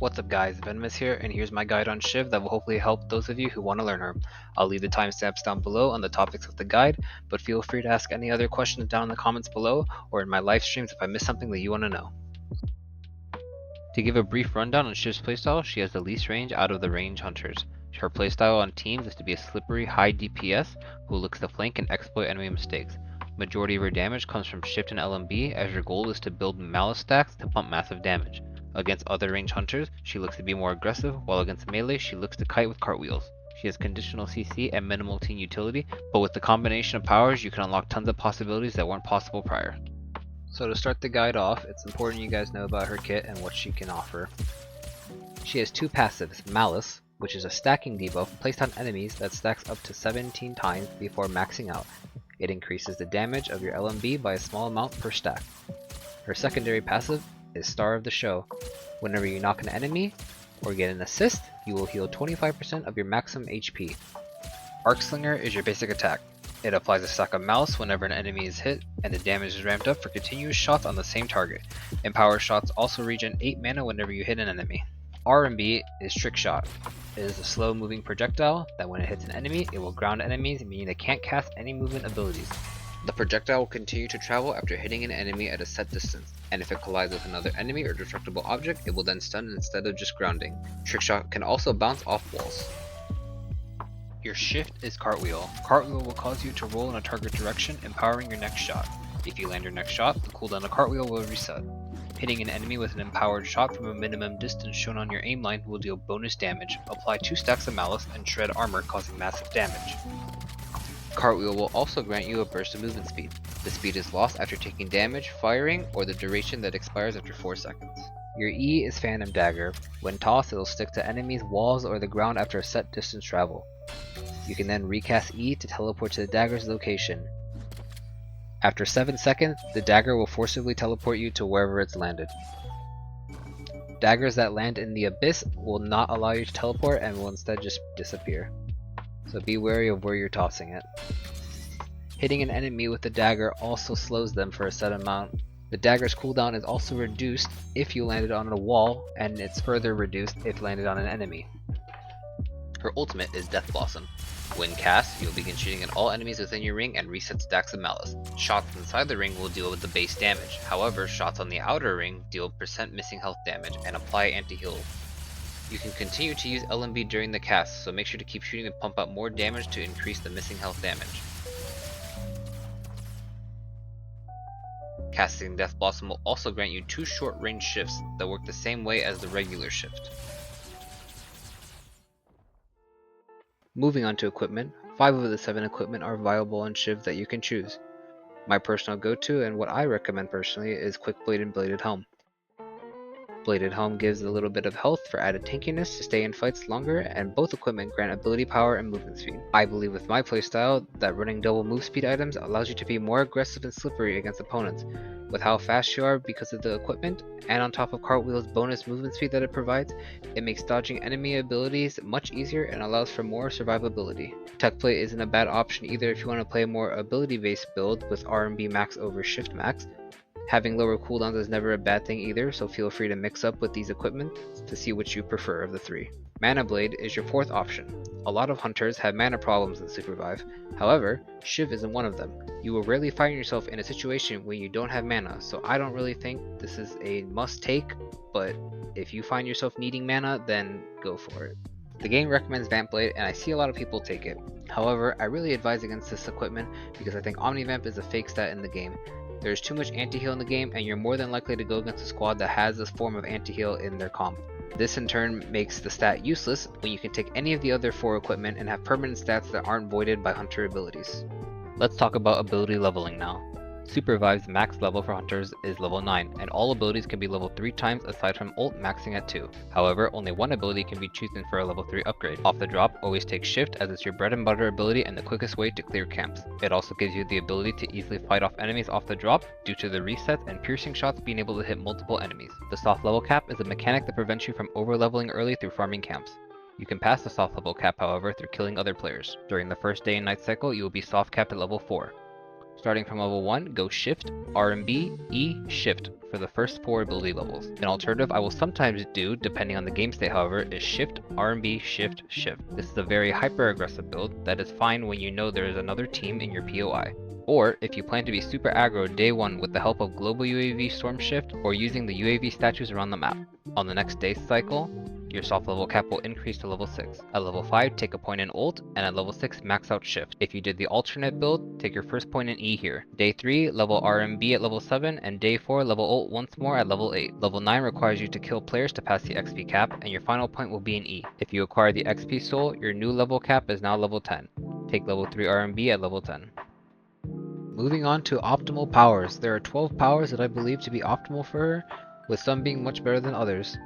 What's up guys, Venomous here, and here's my guide on Shiv that will hopefully help those of you who want to learn her. I'll leave the timestamps down below on the topics of the guide, but feel free to ask any other questions down in the comments below or in my live streams if I missed something that you want to know. To give a brief rundown on Shiv's playstyle, she has the least range out of the range hunters. Her playstyle on teams is to be a slippery, high DPS who looks to flank and exploit enemy mistakes. Majority of her damage comes from shift and LMB, as your goal is to build malice stacks to pump massive damage. Against other range hunters, she looks to be more aggressive, while against melee, she looks to kite with cartwheels. She has conditional CC and minimal team utility, but with the combination of powers, you can unlock tons of possibilities that weren't possible prior. So to start the guide off, it's important you guys know about her kit and what she can offer. She has two passives, Malice, which is a stacking debuff placed on enemies that stacks up to 17 times before maxing out. It increases the damage of your LMB by a small amount per stack. Her secondary passive is Star of the Show. Whenever you knock an enemy or get an assist, you will heal 25% of your maximum HP. Arc Slinger is your basic attack. It applies a stack of Malice whenever an enemy is hit, and the damage is ramped up for continuous shots on the same target. Empower shots also regen 8 mana whenever you hit an enemy. R&B is Trick Shot. It is a slow moving projectile that when it hits an enemy, it will ground enemies, meaning they can't cast any movement abilities. The projectile will continue to travel after hitting an enemy at a set distance, and if it collides with another enemy or destructible object, it will then stun instead of just grounding. Trick Shot can also bounce off walls. Your shift is Cartwheel. Cartwheel will cause you to roll in a target direction, empowering your next shot. If you land your next shot, the cooldown of Cartwheel will reset. Hitting an enemy with an empowered shot from a minimum distance shown on your aim line will deal bonus damage. Apply 2 stacks of Malice and shred armor, causing massive damage. Cartwheel will also grant you a burst of movement speed. The speed is lost after taking damage, firing, or the duration that expires after 4 seconds. Your E is Phantom Dagger. When tossed, it will stick to enemies, walls, or the ground after a set distance travel. You can then recast E to teleport to the dagger's location. After 7 seconds, the dagger will forcibly teleport you to wherever it's landed. Daggers that land in the abyss will not allow you to teleport and will instead just disappear. So be wary of where you're tossing it. Hitting an enemy with the dagger also slows them for a set amount. The dagger's cooldown is also reduced if you landed on a wall, and it's further reduced if landed on an enemy. Her ultimate is Death Blossom. When cast, you'll begin shooting at all enemies within your ring and reset stacks of Malice. Shots inside the ring will deal with the base damage, however shots on the outer ring deal % missing health damage and apply anti-heal. You can continue to use LMB during the cast, so make sure to keep shooting and pump out more damage to increase the missing health damage. Casting Death Blossom will also grant you 2 short range shifts that work the same way as the regular shift. Moving on to equipment, 5 of the 7 equipment are viable on Shiv that you can choose. My personal go-to and what I recommend personally is Quick Bladed Bladed Helm. Bladed Helm gives a little bit of health for added tankiness to stay in fights longer, and both equipment grant ability power and movement speed. I believe with my playstyle that running double move speed items allows you to be more aggressive and slippery against opponents, with how fast you are because of the equipment, and on top of Cartwheel's bonus movement speed that it provides, it makes dodging enemy abilities much easier and allows for more survivability. Tech Plate isn't a bad option either if you want to play a more ability based build with R&B max over shift max. Having lower cooldowns is never a bad thing either, so feel free to mix up with these equipment to see which you prefer of the 3. Mana Blade is your 4th option. A lot of hunters have mana problems in Supervive, however, Shiv isn't one of them. You will rarely find yourself in a situation where you don't have mana, so I don't really think this is a must take, but if you find yourself needing mana, then go for it. The game recommends Vamp Blade and I see a lot of people take it. However, I really advise against this equipment because I think Omnivamp is a fake stat in the game. There's too much anti-heal in the game, and you're more than likely to go against a squad that has this form of anti-heal in their comp. This in turn makes the stat useless when you can take any of the other 4 equipment and have permanent stats that aren't voided by hunter abilities. Let's talk about ability leveling now. Supervive's max level for hunters is level 9, and all abilities can be level 3 times aside from ult maxing at 2. However, only one ability can be chosen for a level 3 upgrade. Off the drop, always take shift as it's your bread and butter ability and the quickest way to clear camps. It also gives you the ability to easily fight off enemies off the drop due to the resets and piercing shots being able to hit multiple enemies. The soft level cap is a mechanic that prevents you from over leveling early through farming camps. You can pass the soft level cap however through killing other players. During the first day and night cycle, you will be soft capped at level 4. Starting from level 1, go Shift, RB, E, Shift for the first 4 ability levels. An alternative I will sometimes do, depending on the game state however, is Shift, RB, Shift, Shift. This is a very hyper-aggressive build that is fine when you know there is another team in your POI. Or, if you plan to be super aggro day 1 with the help of global UAV Storm Shift or using the UAV statues around the map. On the next day cycle, your soft level cap will increase to level 6. At level 5, take a point in ult, and at level 6, max out shift. If you did the alternate build, take your first point in E here. Day 3, level RMB at level 7, and day 4, level ult once more at level 8. Level 9 requires you to kill players to pass the XP cap, and your final point will be in E. If you acquire the XP soul, your new level cap is now level 10. Take level 3 RMB at level 10. Moving on to optimal powers. There are 12 powers that I believe to be optimal for her, with some being much better than others.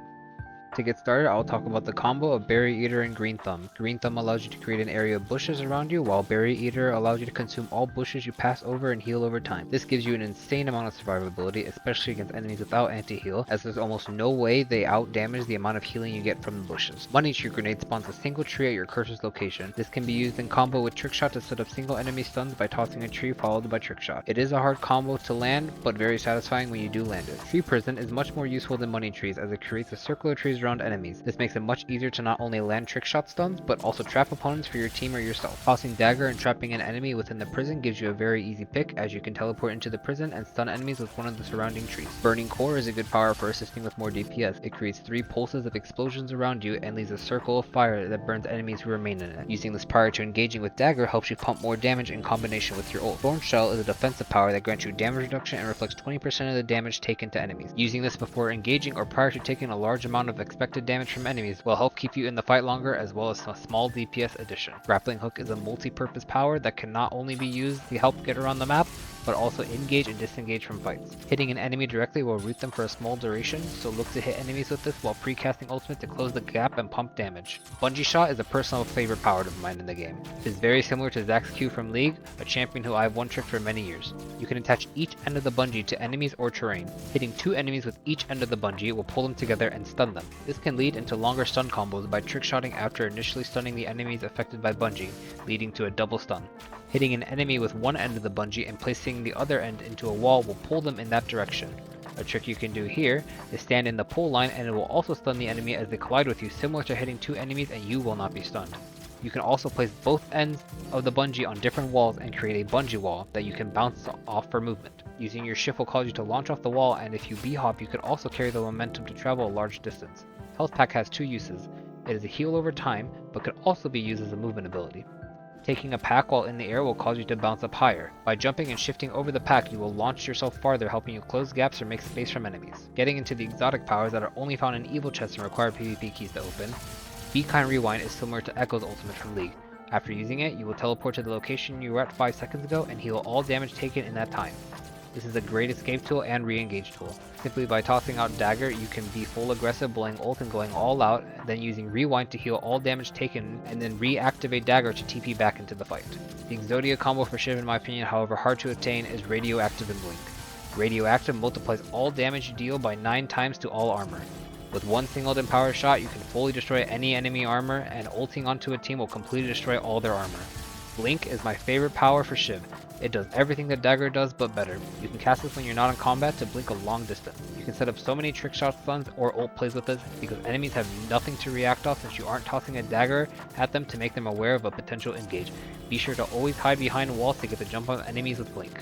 To get started, I'll talk about the combo of Berry Eater and Green Thumb. Green Thumb allows you to create an area of bushes around you, while Berry Eater allows you to consume all bushes you pass over and heal over time. This gives you an insane amount of survivability, especially against enemies without anti-heal, as there's almost no way they out-damage the amount of healing you get from the bushes. Money Tree Grenade spawns a single tree at your cursor's location. This can be used in combo with Trick Shot to set up single enemy stuns by tossing a tree followed by Trick Shot. It is a hard combo to land, but very satisfying when you do land it. Tree Prison is much more useful than Money Trees, as it creates a circle of trees around enemies. This makes it much easier to not only land trick shot stuns, but also trap opponents for your team or yourself. Tossing dagger and trapping an enemy within the prison gives you a very easy pick, as you can teleport into the prison and stun enemies with one of the surrounding trees. Burning Core is a good power for assisting with more DPS. It creates 3 pulses of explosions around you and leaves a circle of fire that burns enemies who remain in it. Using this prior to engaging with dagger helps you pump more damage in combination with your ult. Thorn Shell is a defensive power that grants you damage reduction and reflects 20% of the damage taken to enemies. Using this before engaging or prior to taking a large amount of expected damage from enemies will help keep you in the fight longer, as well as a small DPS addition. Grappling Hook is a multi-purpose power that can not only be used to help get around the map, but also engage and disengage from fights. Hitting an enemy directly will root them for a small duration, so look to hit enemies with this while pre-casting ultimate to close the gap and pump damage. Bungee Shot is a personal favorite power of mine in the game. It is very similar to Zax's Q from League, a champion who I have one-tricked for many years. You can attach each end of the bungee to enemies or terrain. Hitting 2 enemies with each end of the bungee will pull them together and stun them. This can lead into longer stun combos by trick-shotting after initially stunning the enemies affected by bungee, leading to a double stun. Hitting an enemy with one end of the bungee and placing the other end into a wall will pull them in that direction. A trick you can do here is stand in the pull line, and it will also stun the enemy as they collide with you, similar to hitting 2 enemies and you will not be stunned. You can also place both ends of the bungee on different walls and create a bungee wall that you can bounce off for movement. Using your shift will cause you to launch off the wall, and if you b-hop you can also carry the momentum to travel a large distance. Health Pack has 2 uses. It is a heal over time, but could also be used as a movement ability. Taking a pack while in the air will cause you to bounce up higher. By jumping and shifting over the pack, you will launch yourself farther, helping you close gaps or make space from enemies. Getting into the exotic powers that are only found in evil chests and require PvP keys to open, Be Kind Rewind is similar to Echo's ultimate from League. After using it, you will teleport to the location you were at 5 seconds ago and heal all damage taken in that time. This is a great escape tool and re-engage tool. Simply by tossing out dagger, you can be full aggressive, blowing ult and going all out, then using rewind to heal all damage taken, and then reactivate dagger to TP back into the fight. The Exodia combo for Shiv, in my opinion, however hard to attain, is Radioactive and Blink. Radioactive multiplies all damage you deal by 9 times to all armor. With one singled empowered shot, you can fully destroy any enemy armor, and ulting onto a team will completely destroy all their armor. Blink is my favorite power for Shiv. It does everything that Dagger does, but better. You can cast this when you're not in combat to blink a long distance. You can set up so many trick shot stuns or ult plays with this, because enemies have nothing to react off since you aren't tossing a dagger at them to make them aware of a potential engage. Be sure to always hide behind walls to get the jump on enemies with Blink.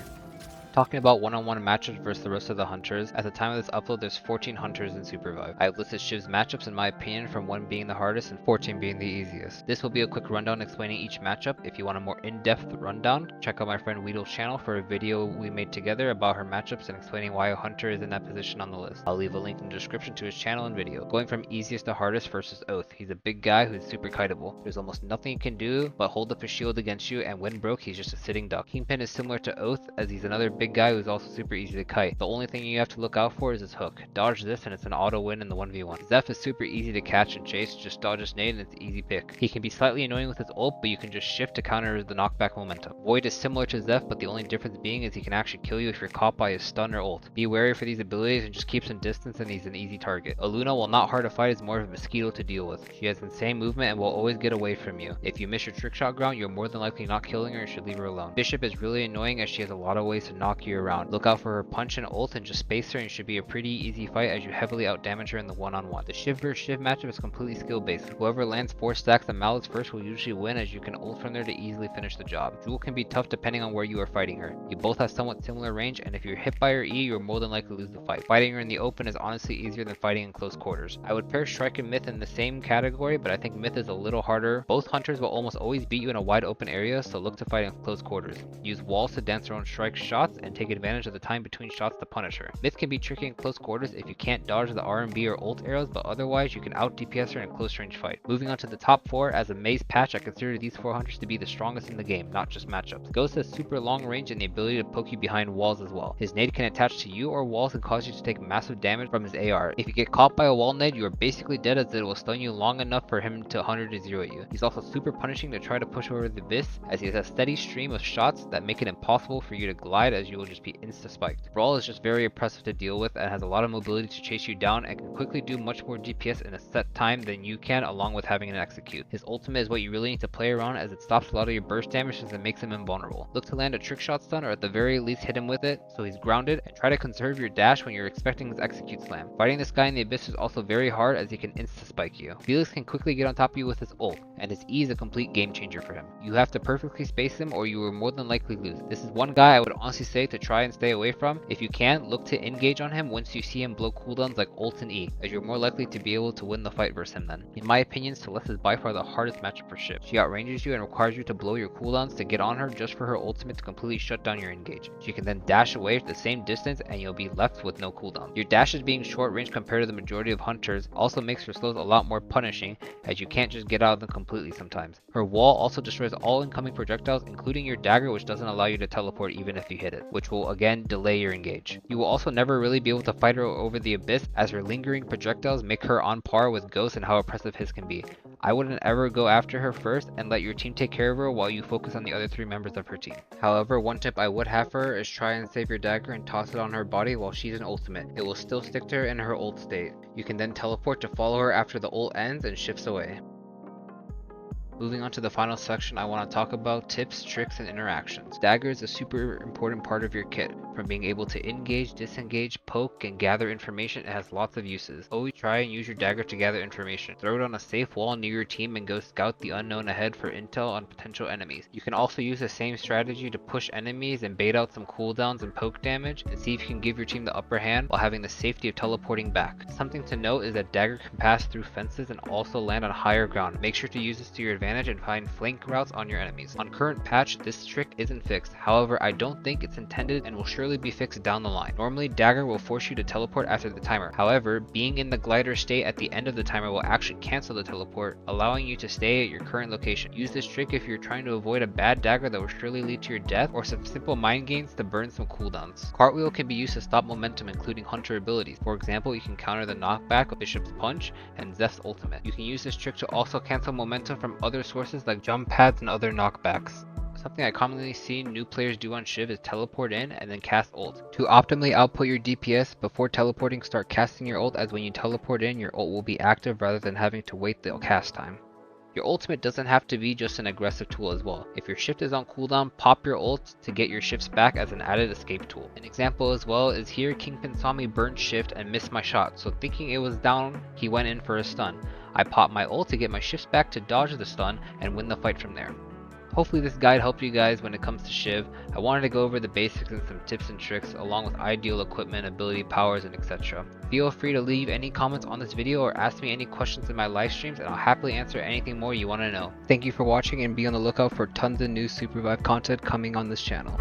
Talking about one-on-one matchups versus the rest of the hunters, at the time of this upload there's 14 hunters in Supervive. I have listed Shiv's matchups in my opinion, from 1 being the hardest and 14 being the easiest. This will be a quick rundown explaining each matchup. If you want a more in-depth rundown, check out my friend Weedle's channel for a video we made together about her matchups and explaining why a hunter is in that position on the list. I'll leave a link in the description to his channel and video. Going from easiest to hardest versus Oath. He's a big guy who's super kiteable. There's almost nothing he can do but hold up his shield against you, and when broke he's just a sitting duck. Kingpin is similar to Oath, as he's another big guy who's also super easy to kite. The only thing you have to look out for is his hook. Dodge this and it's an auto win in the 1v1. Zeph is super easy to catch and chase, just dodge his nade and it's an easy pick. He can be slightly annoying with his ult, but you can just shift to counter the knockback momentum. Void is similar to Zeph, but the only difference being is he can actually kill you if you're caught by his stun or ult. Be wary for these abilities and just keep some distance, and he's an easy target. Aluna, while not hard to fight, is more of a mosquito to deal with. She has insane movement and will always get away from you. If you miss your trick shot ground, you're more than likely not killing her and should leave her alone. Bishop is really annoying as she has a lot of ways to knock you around. Look out for her punch and ult and just space her, and it should be a pretty easy fight as you heavily outdamage her in the one-on-one. The Shiv vs Shiv matchup is completely skill based. Whoever lands 4 stacks of mallets first will usually win, as you can ult from there to easily finish the job. Jewel can be tough depending on where you are fighting her. You both have somewhat similar range, and if you're hit by her E, you're more than likely to lose the fight. Fighting her in the open is honestly easier than fighting in close quarters. I would pair Strike and Myth in the same category, but I think Myth is a little harder. Both hunters will almost always beat you in a wide open area, so look to fight in close quarters. Use walls to dance around Strike's shots and take advantage of the time between shots to punish her. Myth can be tricky in close quarters if you can't dodge the R&B or ult arrows, but otherwise you can out DPS her in a close range fight. Moving on to the top 4, as a maze patch, I consider these 4 hunters to be the strongest in the game, not just matchups. Ghost has super long range and the ability to poke you behind walls as well. His nade can attach to you or walls and cause you to take massive damage from his AR. If you get caught by a wall nade, you are basically dead, as it will stun you long enough for him to 100-0 at you. He's also super punishing to try to push over the abyss, as he has a steady stream of shots that make it impossible for you to glide, as you will just be insta-spiked. Brawl is just very oppressive to deal with and has a lot of mobility to chase you down and can quickly do much more DPS in a set time than you can, along with having an execute. His ultimate is what you really need to play around, as it stops a lot of your burst damage since it makes him invulnerable. Look to land a trick shot stun, or at the very least hit him with it so he's grounded, and try to conserve your dash when you're expecting his execute slam. Fighting this guy in the abyss is also very hard, as he can insta-spike you. Felix can quickly get on top of you with his ult, and his E is a complete game changer for him. You have to perfectly space him or you will more than likely lose. This is one guy I would honestly say to try and stay away from. If you can, look to engage on him once you see him blow cooldowns like ult and E, as you're more likely to be able to win the fight versus him then. In my opinion, Celeste is by far the hardest matchup for Shiv. She outranges you and requires you to blow your cooldowns to get on her just for her ultimate to completely shut down your engage. She can then dash away the same distance and you'll be left with no cooldown. Your dashes being short range compared to the majority of hunters also makes her slows a lot more punishing, as you can't just get out of them completely sometimes. Her wall also destroys all incoming projectiles, including your dagger, which doesn't allow you to teleport even if you hit it, which will again delay your engage. You will also never really be able to fight her over the abyss, as her lingering projectiles make her on par with Ghost and how oppressive his can be. I wouldn't ever go after her first and let your team take care of her while you focus on the other 3 members of her team. However, one tip I would have for her is try and save your dagger and toss it on her body while she's in ultimate. It will still stick to her in her ult state. You can then teleport to follow her after the ult ends and shifts away. Moving on to the final section, I want to talk about tips, tricks, and interactions. Dagger is a super important part of your kit. From being able to engage, disengage, poke, and gather information, it has lots of uses. Always try and use your dagger to gather information. Throw it on a safe wall near your team and go scout the unknown ahead for intel on potential enemies. You can also use the same strategy to push enemies and bait out some cooldowns and poke damage, and see if you can give your team the upper hand while having the safety of teleporting back. Something to note is that dagger can pass through fences and also land on higher ground. Make sure to use this to your advantage and find flank routes on your enemies. On current patch, this trick isn't fixed. However, I don't think it's intended and will surely be fixed down the line. Normally, dagger will force you to teleport after the timer. However, being in the glider state at the end of the timer will actually cancel the teleport, allowing you to stay at your current location. Use this trick if you're trying to avoid a bad dagger that will surely lead to your death, or some simple mind games to burn some cooldowns. Cartwheel can be used to stop momentum, including hunter abilities. For example, you can counter the knockback of Bishop's punch and Zeph's ultimate. You can use this trick to also cancel momentum from other sources like jump pads and other knockbacks. Something I commonly see new players do on Shiv is teleport in and then cast ult. To optimally output your DPS before teleporting, start casting your ult, as when you teleport in, your ult will be active rather than having to wait the cast time. Your ultimate doesn't have to be just an aggressive tool as well. If your shift is on cooldown, pop your ult to get your shifts back as an added escape tool. An example as well is here, Kingpin saw me burn shift and miss my shot, so thinking it was down, he went in for a stun. I popped my ult to get my shifts back to dodge the stun and win the fight from there. Hopefully this guide helped you guys when it comes to Shiv. I wanted to go over the basics and some tips and tricks, along with ideal equipment, ability powers, and etc. Feel free to leave any comments on this video or ask me any questions in my live streams, and I'll happily answer anything more you want to know. Thank you for watching, and be on the lookout for tons of new Supervive content coming on this channel.